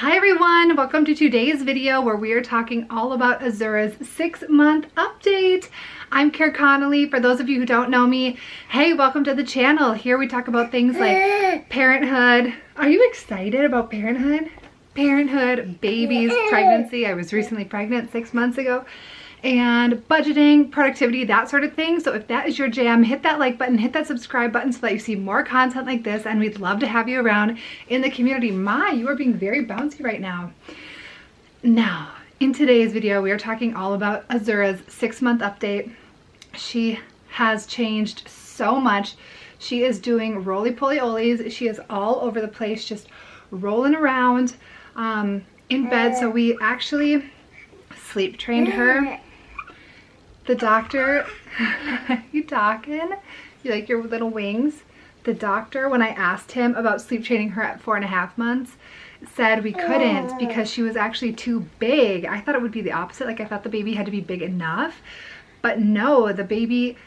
Hi everyone, welcome to today's video where we are talking all about Azura's 6-month update. I'm Connelly. For those of you who don't know me, hey, welcome to the channel. Here we talk about things like parenthood. Are you excited about parenthood? Parenthood, babies, pregnancy. I was recently pregnant 6 months ago. And budgeting, productivity, that sort of thing. So if that is your jam, hit that like button, hit that subscribe button so that you see more content like this, and we'd love to have you around in the community. You are being very bouncy right now. Now, in today's video, we are talking all about Azura's 6-month update. She has changed so much. She is doing roly-poly-olies. She is all over the place, just rolling around in bed. So we actually sleep trained her. The doctor, you talking? You like your little wings? The doctor, when I asked him about sleep training her at 4.5 months, said we couldn't because she was actually too big. I thought it would be the opposite. Like I thought the baby had to be big enough, but no, the baby,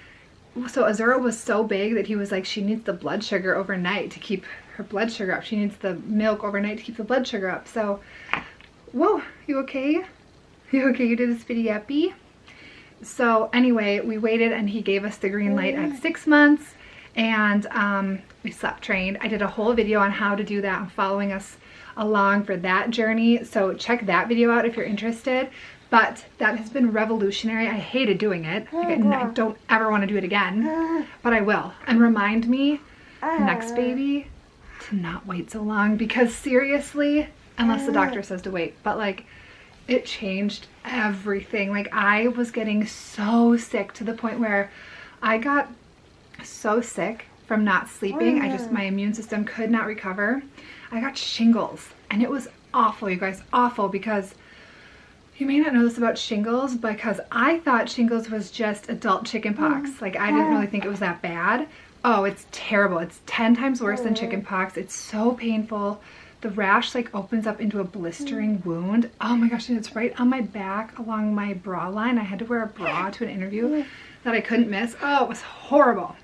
so Azura was so big that he was like, she needs the blood sugar overnight to keep her blood sugar up. She needs the milk overnight to keep the blood sugar up. So, whoa, you okay? You okay? You did a spitty yappy? So anyway, we waited and he gave us the green light at 6 months, and we slept trained. I did a whole video on how to do that and following us along for that journey. So check that video out if you're interested. But that has been revolutionary. I hated doing it. Like, I don't ever want to do it again, but I will. And remind me next baby to not wait so long, because seriously, unless the doctor says to wait, but like, it changed everything. Like I was getting so sick to the point where I got so sick from not sleeping. My immune system could not recover. I got shingles and it was awful, you guys, awful, because you may not know this about shingles, because I thought shingles was just adult chickenpox. Like I didn't really think it was that bad. Oh, it's terrible. It's 10 times worse than chickenpox. It's so painful. The rash like opens up into a blistering wound. Oh my gosh, and it's right on my back along my bra line. I had to wear a bra to an interview that I couldn't miss. Oh, it was horrible.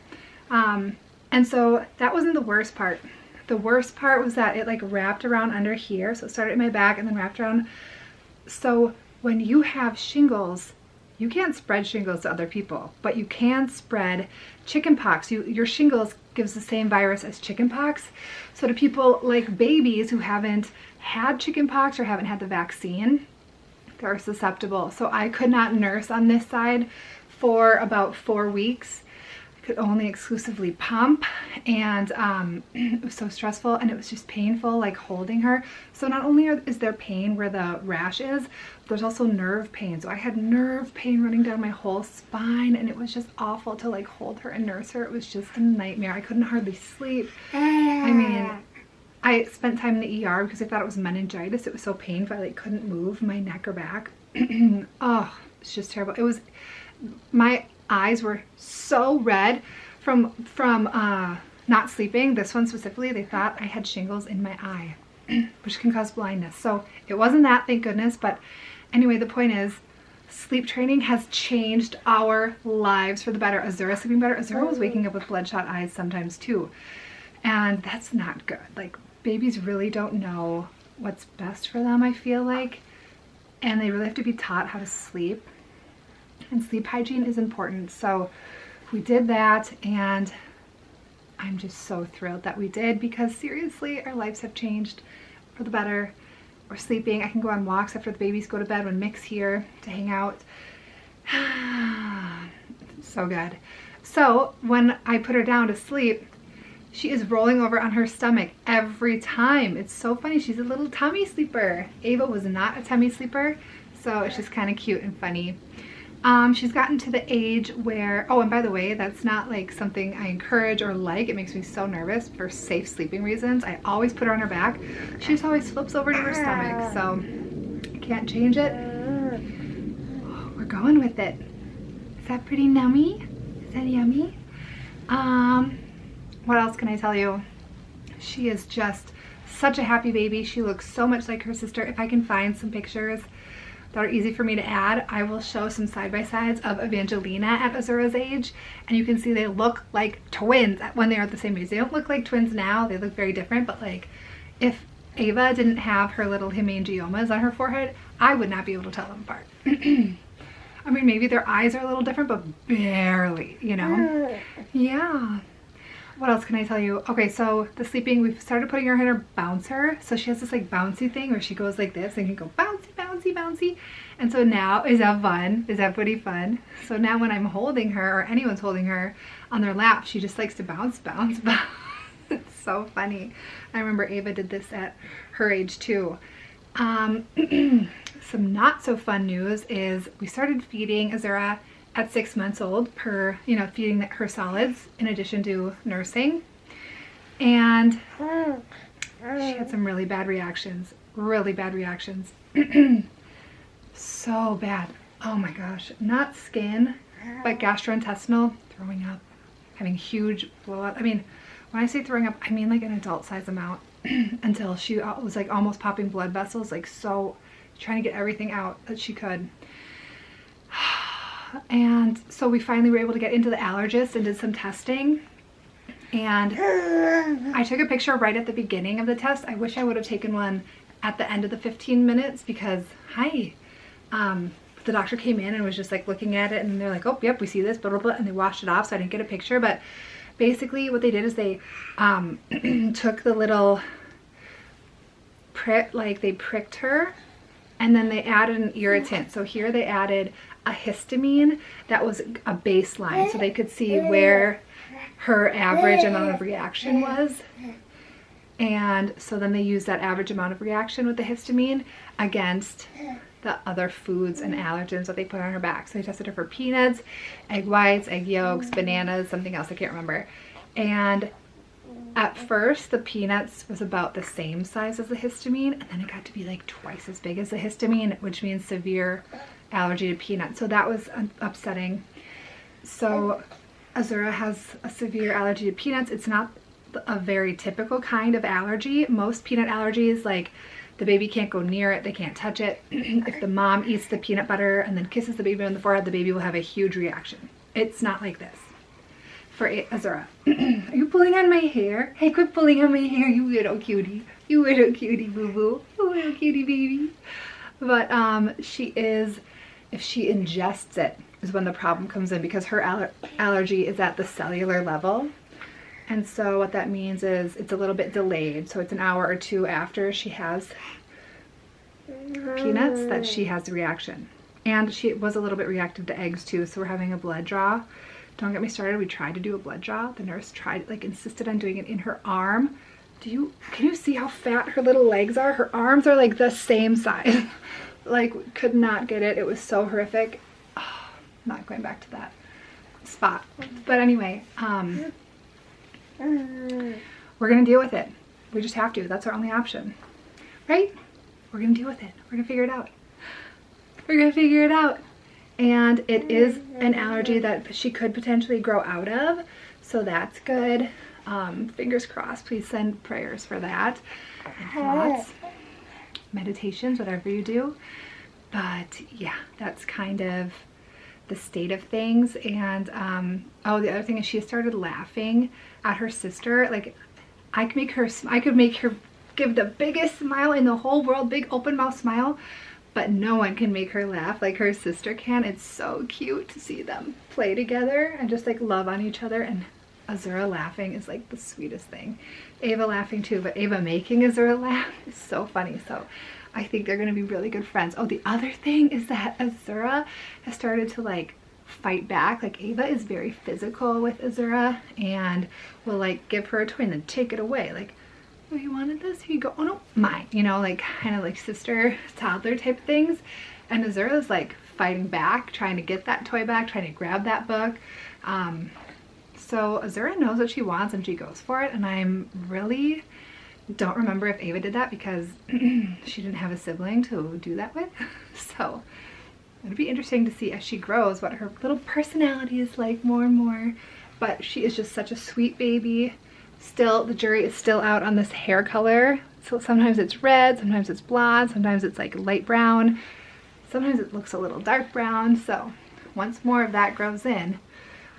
And so that wasn't the worst part. The worst part was that it like wrapped around under here. So it started in my back and then wrapped around. So when you have shingles, you can't spread shingles to other people, but you can spread chickenpox. Your shingles gives the same virus as chickenpox. So to people like babies who haven't had chickenpox or haven't had the vaccine, they're susceptible. So I could not nurse on this side for about 4 weeks. I could only exclusively pump, and it was so stressful, and it was just painful like holding her. So not only is there pain where the rash is, there's also nerve pain. So I had nerve pain running down my whole spine, and it was just awful to like hold her and nurse her. It was just a nightmare. I couldn't hardly sleep. I mean, I spent time in the ER because I thought it was meningitis. It was so painful. I like couldn't move my neck or back. Oh, it's just terrible. It was, my eyes were so red from not sleeping. This one specifically, they thought I had shingles in my eye, which can cause blindness. So it wasn't that, thank goodness. But anyway, the point is, sleep training has changed our lives for the better. Azura sleeping better. Azura was waking up with bloodshot eyes sometimes too, and that's not good. Like babies really don't know what's best for them, I feel like, and they really have to be taught how to sleep. And sleep hygiene is important. So we did that, and I'm just so thrilled that we did, because seriously, our lives have changed for the better. We're sleeping. I can go on walks after the babies go to bed when Mick's here to hang out. So good. So when I put her down to sleep, she is rolling over on her stomach every time. It's so funny. She's a little tummy sleeper. Ava was not a tummy sleeper, so it's just kind of cute and funny. She's gotten to the age where, oh, and by the way, that's not like something I encourage or like. It makes me so nervous for safe sleeping reasons. I always put her on her back. She just always flips over to her stomach, so I can't change it. Oh, we're going with it. Is that pretty nummy? Is that yummy? What else can I tell you? She is just such a happy baby. She looks so much like her sister. If I can find some pictures that are easy for me to add, I will show some side-by-sides of Evangelina at Azura's age, and you can see they look like twins when they are at the same age. They don't look like twins now, they look very different, but like if Ava didn't have her little hemangiomas on her forehead, I would not be able to tell them apart. I mean, maybe their eyes are a little different, but barely, you know? Yeah. What else can I tell you? Okay, so the sleeping, we've started putting her in her bouncer. So she has this like bouncy thing where she goes like this and can go bouncy, bouncy, bouncy. And so now, is that fun? Is that pretty fun? So now when I'm holding her, or anyone's holding her on their lap, she just likes to bounce, bounce, bounce. It's so funny. I remember Ava did this at her age too. Some not so fun news is we started feeding Azura at 6 months old per, you know, feeding her solids in addition to nursing. And she had some really bad reactions, so bad. Oh my gosh, not skin, but gastrointestinal, throwing up, having huge blowout. I mean, when I say throwing up, I mean like an adult size amount until she was like almost popping blood vessels, like so trying to get everything out that she could. And so we finally were able to get into the allergist and did some testing. And I took a picture right at the beginning of the test. I wish I would have taken one at the end of the 15 minutes because, the doctor came in and was just like looking at it and they're like, oh, yep, we see this, blah, blah, blah. And they washed it off, so I didn't get a picture. But basically what they did is they took the little prick, like they pricked her, and then they added an irritant. So here they added a histamine that was a baseline so they could see where her average amount of reaction was. And so then they used that average amount of reaction with the histamine against the other foods and allergens that they put on her back. So they tested her for peanuts, egg whites, egg yolks, bananas, something else I can't remember. And at first the peanuts was about the same size as the histamine, and then it got to be like twice as big as the histamine, which means severe allergy to peanuts. So that was upsetting. So Azura has a severe allergy to peanuts. It's not a very typical kind of allergy. Most peanut allergies, like the baby can't go near it, they can't touch it. If the mom eats the peanut butter and then kisses the baby on the forehead, the baby will have a huge reaction. It's not like this for Azura. Are you pulling on my hair? Hey, quit pulling on my hair, you little cutie. You little cutie boo-boo. You little cutie baby. But she is, if she ingests it, is when the problem comes in, because her allergy is at the cellular level. And so what that means is it's a little bit delayed. So it's an hour or two after she has peanuts that she has the reaction. And she was a little bit reactive to eggs too. So we're having a blood draw. Don't get me started. We tried to do a blood draw. The nurse tried, like insisted on doing it in her arm. Can you see how fat her little legs are? Her arms are like the same size. Like, could not get it. It was so horrific. Oh, not going back to that spot. But anyway, we're gonna deal with it. We just have to. That's our only option, right? We're gonna deal with it. We're gonna figure it out. We're gonna figure it out. And it is an allergy that she could potentially grow out of, so that's good. Fingers crossed. Please send prayers for that and thoughts, meditations, whatever you do. But yeah, that's kind of the state of things. And oh, the other thing is she started laughing at her sister. Like I could make her give the biggest smile in the whole world, big open mouth smile, but no one can make her laugh like her sister can. It's so cute to see them play together and just like love on each other. And Azura laughing is like the sweetest thing. Ava laughing too, but Ava making Azura laugh is so funny. So I think they're gonna be really good friends. Oh, the other thing is that Azura has started to like fight back. Like Ava is very physical with Azura and will like give her a toy and then take it away. Like, oh, you wanted this? Here you go. Oh no, mine. You know, like kind of like sister toddler type things. And Azura is like fighting back, trying to get that toy back, trying to grab that book. So Azura knows what she wants and she goes for it. And I'm really don't remember if Ava did that because she didn't have a sibling to do that with. So it'll be interesting to see as she grows what her little personality is like more and more. But she is just such a sweet baby. Still, the jury is still out on this hair color. So sometimes it's red, sometimes it's blonde, sometimes it's like light brown. Sometimes it looks a little dark brown. So once more of that grows in,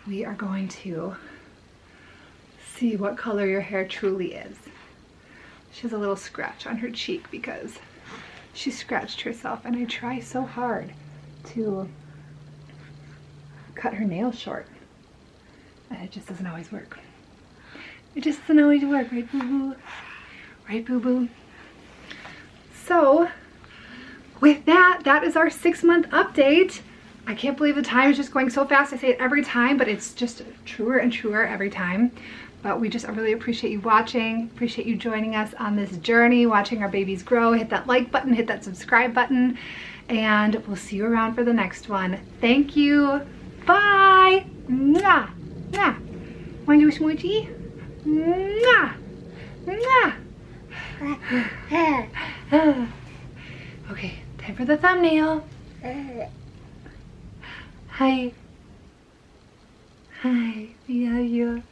we are going to see what color your hair truly is. She has a little scratch on her cheek because she scratched herself, and I try so hard to cut her nails short, and it just doesn't always work. It just doesn't always work, right, boo-boo? Right, boo-boo? So, with that, that is our 6-month update. I can't believe the time is just going so fast. I say it every time, but it's just truer and truer every time. But I really appreciate you watching, appreciate you joining us on this journey, watching our babies grow. Hit that like button, hit that subscribe button, and we'll see you around for the next one. Thank you. Bye. Mwah. Mwah. Want to do a smoochie? Mwah. Mwah. Okay, time for the thumbnail. Hi. Hi, we love you.